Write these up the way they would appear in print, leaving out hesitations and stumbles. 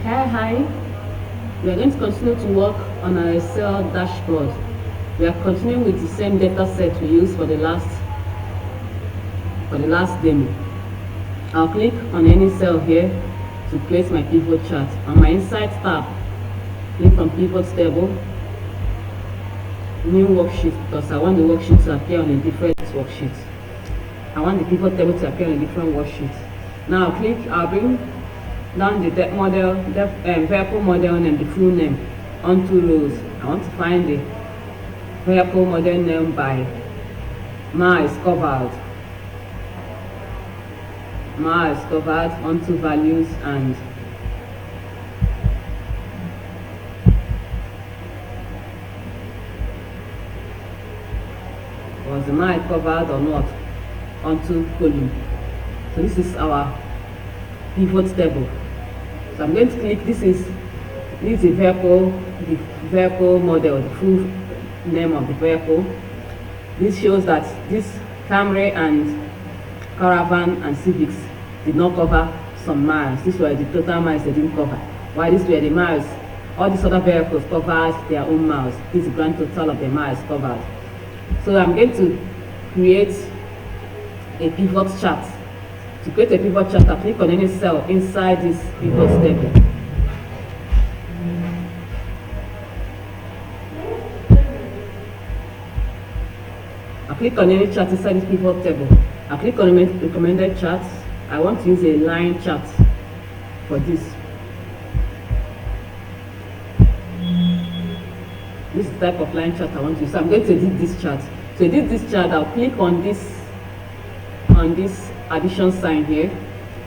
Hi. We are going to continue to work on our Excel dashboard. We are continuing with the same data set we used for the last demo. I'll click on any cell here to create my pivot chart. On my Insight tab, click on Pivot Table, New Worksheet, because I want the worksheet to appear on a different worksheet. I want the pivot table to appear on a different worksheet. Now I'll bring down the vehicle model and the full name on 2 rows. I want to find the vehicle model name by miles covered. Miles covered on 2 values, and was the mile covered or not onto column. So this is our pivot table. So I'm going to click, this is the vehicle model, the full name of the vehicle. This shows that this Camry and Caravan and Civics did not cover some miles. These were the total miles they didn't cover. While these were the miles, all these other vehicles covered their own miles. This is the grand total of the miles covered. So I'm going to create a pivot chart. To create a pivot chart, I click on any cell inside this pivot table. I click on any chart inside this pivot table. I click on recommended charts. I want to use a line chart for this. This is the type of line chart I want to use. So I'm going to edit this chart. To edit this chart, I'll click on this addition sign here.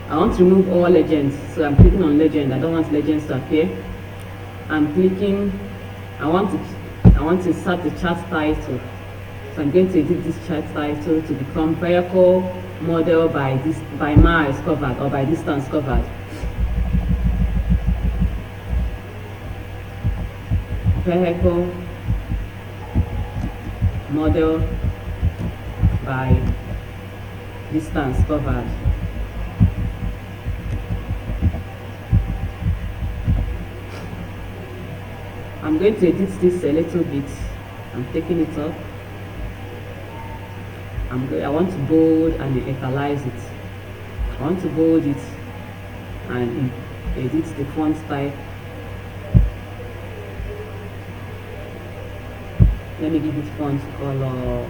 I want to remove all legends, so I'm clicking on legend. I don't want legends to appear. I'm clicking. I want to insert the chart title. So I'm going to edit this chart title to become vehicle model by miles covered or by distance covered. Vehicle model by distance covered. I'm going to edit this a little bit. I'm taking it up. I want to bold and italize it. I want to bold it and edit the font type. Let me give it font color.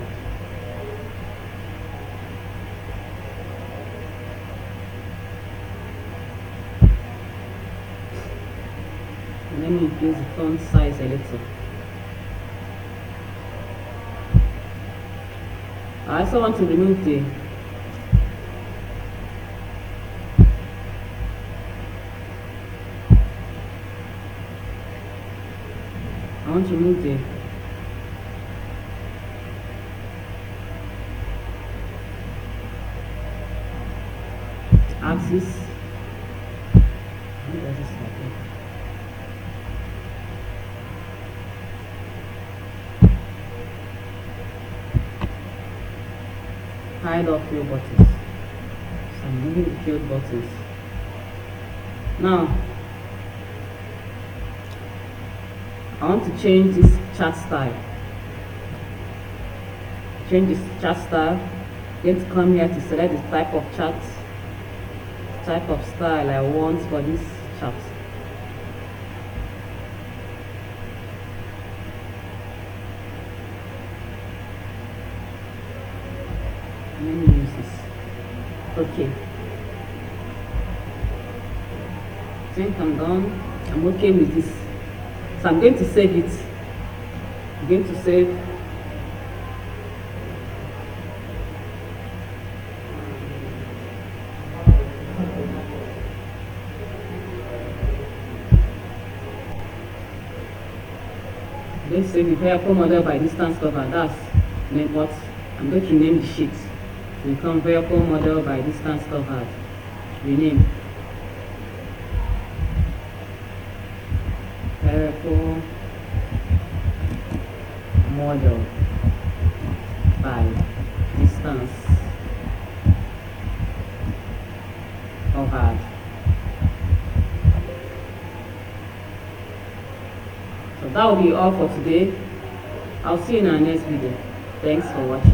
Let me increase the font size a little. I also want to remove the axis. How does this happen? Hide all field buttons. So I'm moving the field buttons. Now I want to change this chart style. Change this chart style. I'm going to come here to select the type of chart, type of style I want for this chart. Let me use this. Okay. I think I'm done. I'm okay with this. So I'm going to save it. I'm going to save. I'm going to save the vehicle model by distance covered. That's what I'm going to name the sheet. Become vehicle model by distance covered. Rename. Vehicle model by distance covered. So that will be all for today. I'll see you in our next video. Thanks for watching.